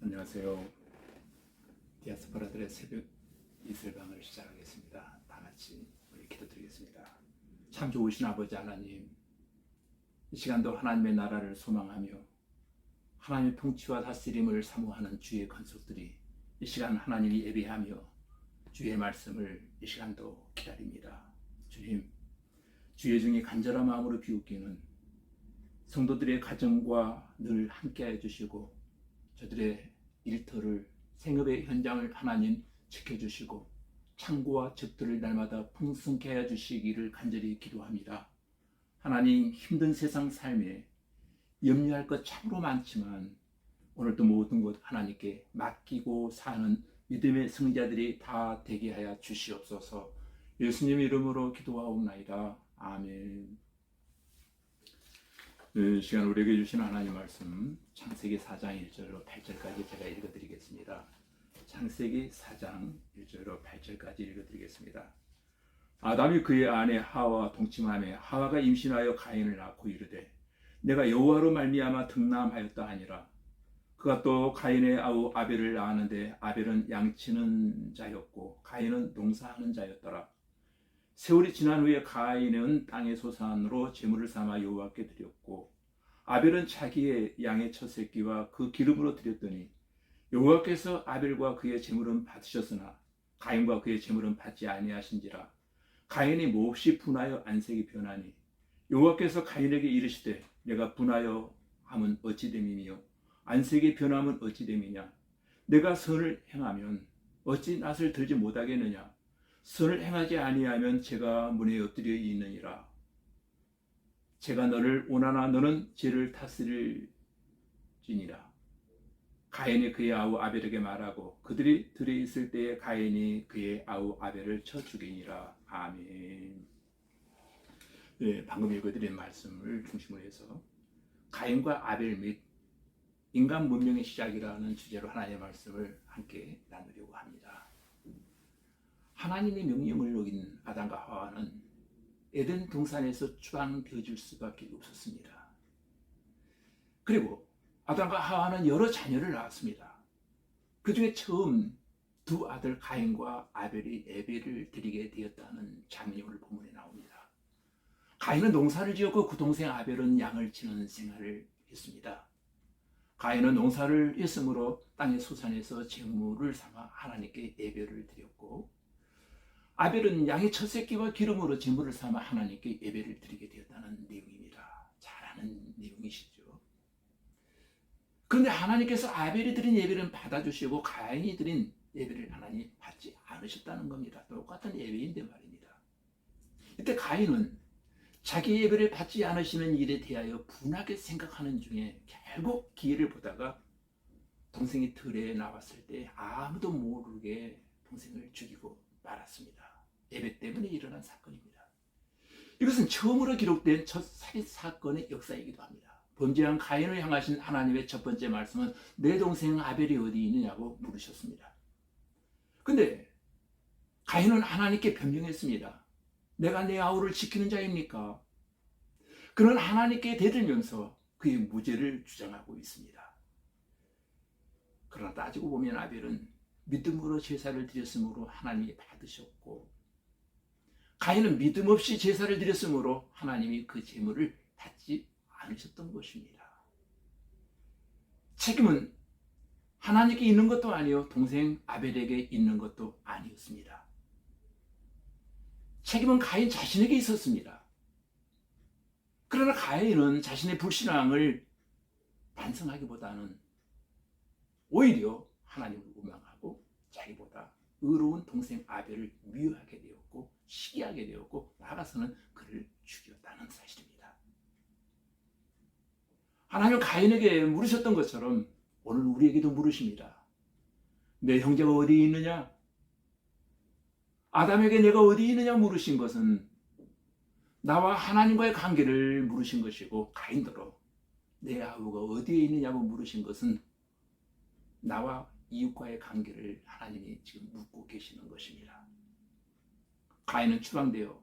안녕하세요. 디아스포라들의 새벽 이슬방을 시작하겠습니다. 다 같이 우리 기도드리겠습니다. 참 좋으신 아버지 하나님, 이 시간도 하나님의 나라를 소망하며 하나님의 통치와 다스림을 사모하는 주의 권속들이 이 시간 하나님이 예배하며 주의 말씀을 이 시간도 기다립니다. 주님, 주의 중에 간절한 마음으로 비웃기는 성도들의 가정과 늘 함께해 주시고 저들의 일터를 생업의 현장을 하나님 지켜주시고 창고와 집들을 날마다 풍성케 하여 주시기를 간절히 기도합니다. 하나님, 힘든 세상 삶에 염려할 것 참으로 많지만 오늘도 모든 것 하나님께 맡기고 사는 믿음의 성자들이 다 되게 하여 주시옵소서. 예수님 이름으로 기도하옵나이다. 아멘. 이 시간 우리에게 주신 하나님 말씀 창세기 4장 1절로 8절까지 제가 읽어드리겠습니다. 창세기 4장 1절로 8절까지 읽어드리겠습니다. 아담이 그의 아내 하와와 동침하며 하와가 임신하여 가인을 낳고 이르되 내가 여호와로 말미암아 등남하였다 하니라. 그가 또 가인의 아우 아벨을 낳았는데 아벨은 양치는 자였고 가인은 농사하는 자였더라. 세월이 지난 후에 가인은 땅의 소산으로 제물을 삼아 여호와께 드렸고 아벨은 자기의 양의 첫 새끼와 그 기름으로 드렸더니 여호와께서 아벨과 그의 제물은 받으셨으나 가인과 그의 제물은 받지 아니하신지라. 가인이 몹시 분하여 안색이 변하니 여호와께서 가인에게 이르시되 내가 분하여 함은 어찌 됨이며 안색이 변함은 어찌 됨이냐. 내가 선을 행하면 어찌 낯을 들지 못하겠느냐. 선을 행하지 아니하면 제가 문에 엎드려 있느니라. 제가 너를 오나나 너는 죄를 다스릴지니라. 가인이 그의 아우 아벨에게 말하고 그들이 들에 있을 때에 가인이 그의 아우 아벨을 쳐 죽이니라. 아멘. 네, 방금 읽어드린 말씀을 중심으로 해서 가인과 아벨 및 인간 문명의 시작이라는 주제로 하나님의 말씀을 함께 나누려고 합니다. 하나님의 명령을 어긴 아담과 하와는 에덴 동산에서 추방되어질 수밖에 없었습니다. 그리고 아담과 하와는 여러 자녀를 낳았습니다. 그 중에 처음 두 아들 가인과 아벨이 예배를 드리게 되었다는 장면을 본문에 나옵니다. 가인은 농사를 지었고 그 동생 아벨은 양을 치는 생활을 했습니다. 가인은 농사를 했으므로 땅의 소산에서 제물을 삼아 하나님께 예배를 드렸고 아벨은 양의 첫 새끼와 기름으로 제물을 삼아 하나님께 예배를 드리게 되었다는 내용입니다. 잘 아는 내용이시죠. 그런데 하나님께서 아벨이 드린 예배를 받아주시고 가인이 드린 예배를 하나님 받지 않으셨다는 겁니다. 똑같은 예배인데 말입니다. 이때 가인은 자기 예배를 받지 않으시는 일에 대하여 분하게 생각하는 중에 결국 기회를 보다가 동생이 들에 나왔을 때 아무도 모르게 동생을 죽이고 말았습니다. 예배 때문에 일어난 사건입니다. 이것은 처음으로 기록된 첫 살인 사건의 역사이기도 합니다. 범죄한 가인을 향하신 하나님의 첫 번째 말씀은 내 동생 아벨이 어디 있느냐고 물으셨습니다. 근데 가인은 하나님께 변명했습니다. 내가 내 아우를 지키는 자입니까? 그는 하나님께 대들면서 그의 무죄를 주장하고 있습니다. 그러나 따지고 보면 아벨은 믿음으로 제사를 드렸으므로 하나님이 받으셨고 가인은 믿음 없이 제사를 드렸으므로 하나님이 그 제물을 받지 않으셨던 것입니다. 책임은 하나님께 있는 것도 아니요 동생 아벨에게 있는 것도 아니었습니다. 책임은 가인 자신에게 있었습니다. 그러나 가인은 자신의 불신앙을 반성하기보다는 오히려 하나님을 원망하고 자기보다 의로운 동생 아벨을 미워하게 되었고 시기하게 되었고 나아가서는 그를 죽였다는 사실입니다. 하나님은 가인에게 물으셨던 것처럼 오늘 우리에게도 물으십니다. 내 형제가 어디 있느냐? 아담에게 내가 어디 있느냐 물으신 것은 나와 하나님과의 관계를 물으신 것이고 가인더러 내 아우가 어디에 있느냐고 물으신 것은 나와 이웃과의 관계를 하나님이 지금 묻고 계시는 것입니다. 가인은 추방되어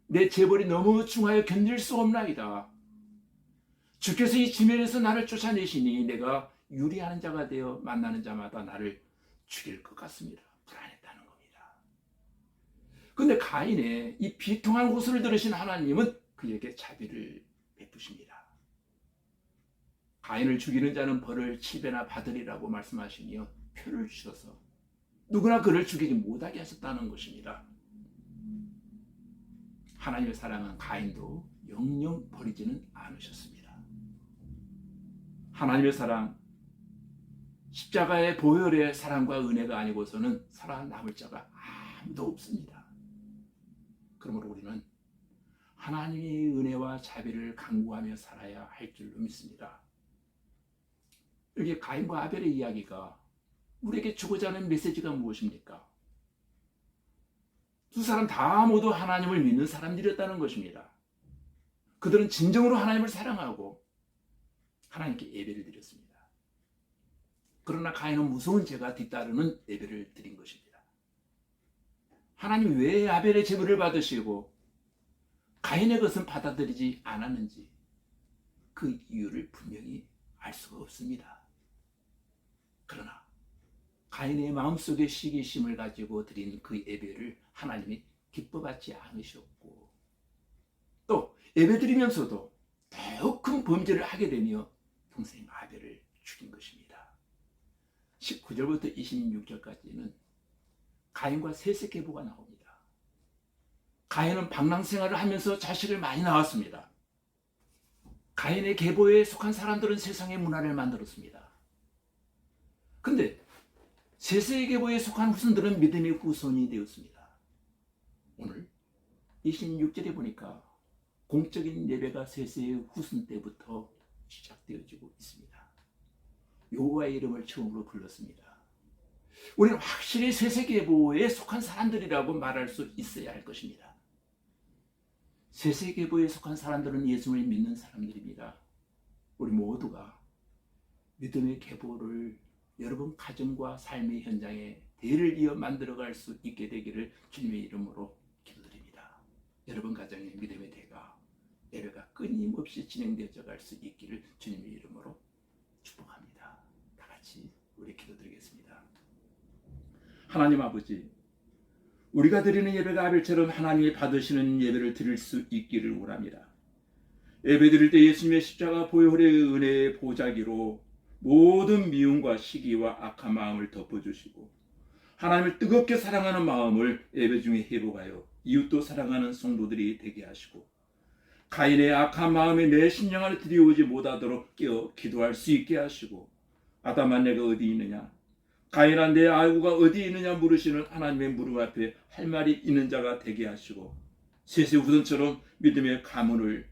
내 재벌이 너무 중하여 견딜 수 없나이다. 주께서 이 지면에서 나를 쫓아내시니 내가 유리하는 자가 되어 만나는 자마다 나를 죽일 것 같습니다. 불안했다는 겁니다. 그런데 가인의 이 비통한 호소를 들으신 하나님은 그에게 자비를 베푸십니다. 가인을 죽이는 자는 벌을 7배나 받으리라고 말씀하시며 표를 주셔서 누구나 그를 죽이지 못하게 하셨다는 것입니다. 하나님의 사랑은 가인도 영영 버리지는 않으셨습니다. 하나님의 사랑, 십자가의 보혈의 사랑과 은혜가 아니고서는 살아남을 자가 아무도 없습니다. 그러므로 우리는 하나님의 은혜와 자비를 강구하며 살아야 할 줄로 믿습니다. 여기 가인과 아벨의 이야기가 우리에게 주고자 하는 메시지가 무엇입니까? 두 사람 다 모두 하나님을 믿는 사람들이었다는 것입니다. 그들은 진정으로 하나님을 사랑하고 하나님께 예배를 드렸습니다. 그러나 가인은 무서운 죄가 뒤따르는 예배를 드린 것입니다. 하나님 왜 아벨의 제물을 받으시고 가인의 것은 받아들이지 않았는지 그 이유를 분명히 알 수가 없습니다. 그러나 가인의 마음속에 시기심을 가지고 드린 그 예배를 하나님이 기뻐받지 않으셨고 또 예배드리면서도 더욱 큰 범죄를 하게 되며 동생 아벨을 죽인 것입니다. 19절부터 26절까지는 가인과 셋의 계보가 나옵니다. 가인은 방랑생활을 하면서 자식을 많이 낳았습니다. 가인의 계보에 속한 사람들은 세상의 문화를 만들었습니다. 근데 셋의 계보에 속한 후손들은 믿음의 후손이 되었습니다. 오늘 26절에 보니까 공적인 예배가 셋의 후손 때부터 시작되어지고 있습니다. 여호와의 이름을 처음으로 불렀습니다. 우리는 확실히 셋의 계보에 속한 사람들이라고 말할 수 있어야 할 것입니다. 셋의 계보에 속한 사람들은 예수를 믿는 사람들입니다. 우리 모두가 믿음의 계보를 여러분 가정과 삶의 현장에 대를 이어 만들어갈 수 있게 되기를 주님의 이름으로 기도드립니다. 여러분 가정의 믿음의 대가 예배가 끊임없이 진행되어 갈 수 있기를 주님의 이름으로 축복합니다. 다 같이 우리 기도드리겠습니다. 하나님 아버지, 우리가 드리는 예배가 아벨처럼 하나님이 받으시는 예배를 드릴 수 있기를 원합니다. 예배 드릴 때 예수님의 십자가 보혈의 은혜의 보자기로 모든 미움과 시기와 악한 마음을 덮어주시고 하나님을 뜨겁게 사랑하는 마음을 예배 중에 회복하여 이웃도 사랑하는 성도들이 되게 하시고 가인의 악한 마음에 내 심령 안에 들여오지 못하도록 깨어 기도할 수 있게 하시고 아담아 내가 어디 있느냐, 가인아 내 아우가 어디 있느냐 물으시는 하나님의 물음 앞에 할 말이 있는 자가 되게 하시고 셋의 후손처럼 믿음의 가문을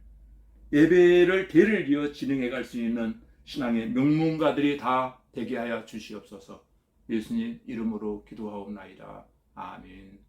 예배를 대를 이어 진행해 갈 수 있는 신앙의 명문가들이 다 되게 하여 주시옵소서. 예수님 이름으로 기도하옵나이다. 아멘.